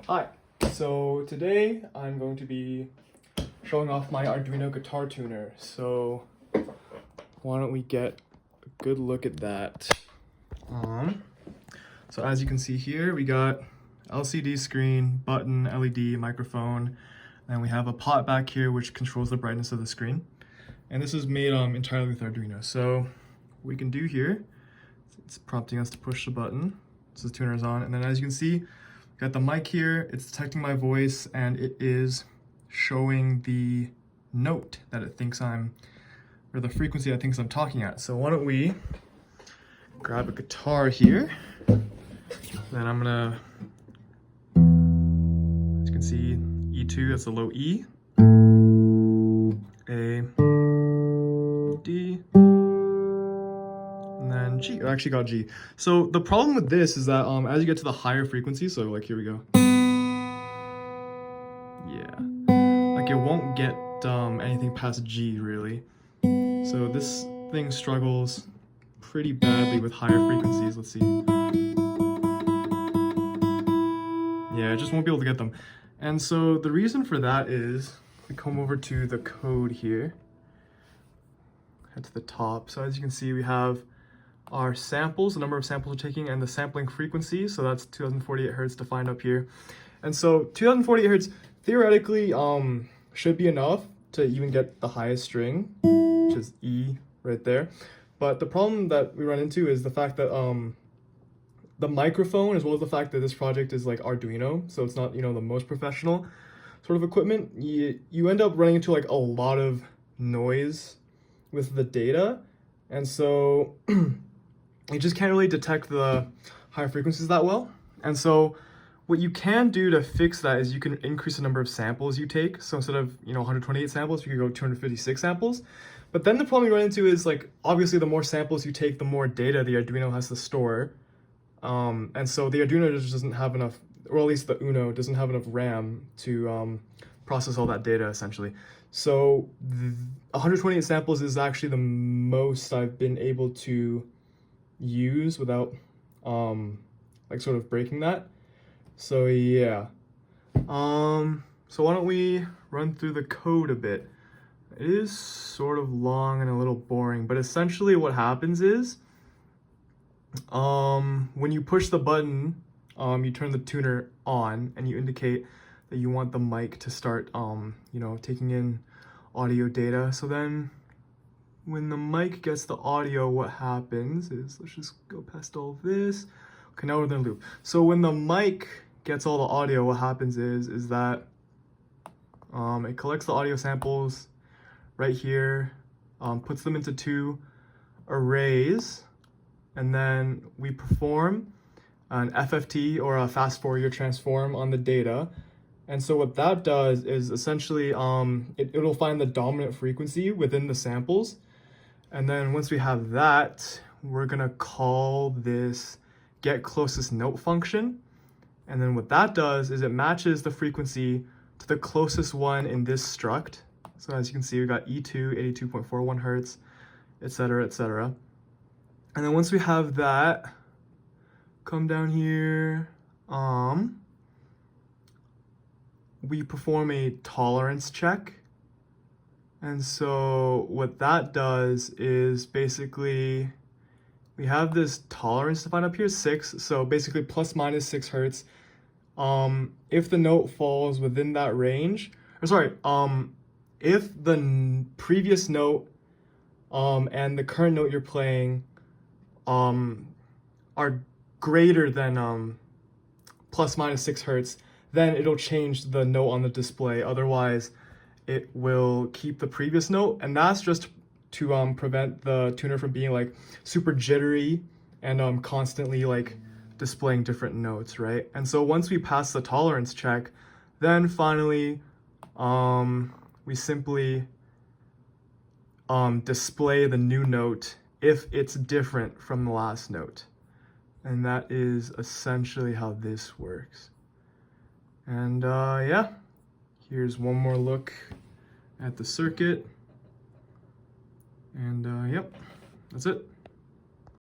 Hi, so today I'm going to be showing off my Arduino guitar tuner. So why don't we get a good look at that. So as you can see here, we got LCD screen, button, LED, microphone, and we have a pot back here which controls the brightness of the screen. And this is made entirely with Arduino. So what we can do here, it's prompting us to push the button. So the tuner is on, and then as you can see, got the mic here, it's detecting my voice, and it is showing the note that it thinks I'm, or the frequency it thinks I'm talking at. So why don't we grab a guitar here, then I'm gonna, as you can see, E2, that's the low E, A, D, and then G. I actually got G. So the problem with this is that as you get to the higher frequencies, so like here we go. Yeah, like it won't get anything past G really. So this thing struggles pretty badly with higher frequencies. Let's see. Yeah, it just won't be able to get them. And so the reason for that is, we come over to the code here, head to the top. So as you can see, we have our samples, the number of samples we're taking, and the sampling frequency. So that's 2048 hertz defined up here. And so 2048 hertz theoretically should be enough to even get the highest string, which is E right there. But the problem that we run into is the fact that the microphone, as well as the fact that this project is like Arduino, so it's not, you know, the most professional sort of equipment, you end up running into like a lot of noise with the data. And so you just can't really detect the higher frequencies that well. And so what you can do to fix that is you can increase the number of samples you take. So instead of, 128 samples, you could go 256 samples. But then the problem you run into is, like, obviously the more samples you take, the more data the Arduino has to store. And so the Arduino just doesn't have enough, or at least the Uno doesn't have enough RAM to process all that data essentially. So 128 samples is actually the most I've been able to use without like sort of breaking that. So yeah, so why don't we run through the code a bit. It is sort of long and a little boring, but essentially what happens is when you push the button, you turn the tuner on and you indicate that you want the mic to start taking in audio data. So then when the mic gets the audio, what happens is, let's just go past all this. Okay, now we're in the loop. So when the mic gets all the audio, what happens is that it collects the audio samples right here, puts them into two arrays, and then we perform an FFT, or a fast Fourier transform, on the data. And so what that does is essentially it'll find the dominant frequency within the samples. And then once we have that, we're gonna call this get closest note function. And then what that does is it matches the frequency to the closest one in this struct. So as you can see, we got E2, 82.41 hertz, etc., etc. And then once we have that, come down here, we perform a tolerance check. And so what that does is basically, we have this tolerance defined up here, 6. So basically plus minus 6 hertz. If the note falls within that range, or sorry, if the previous note and the current note you're playing are greater than plus minus 6 hertz, then it'll change the note on the display. Otherwise, it will keep the previous note, and that's just to prevent the tuner from being like super jittery and constantly like displaying different notes, right? And so once we pass the tolerance check, then finally we simply display the new note if it's different from the last note. And that is essentially how this works. And yeah, here's one more look at the circuit. And yep, that's it.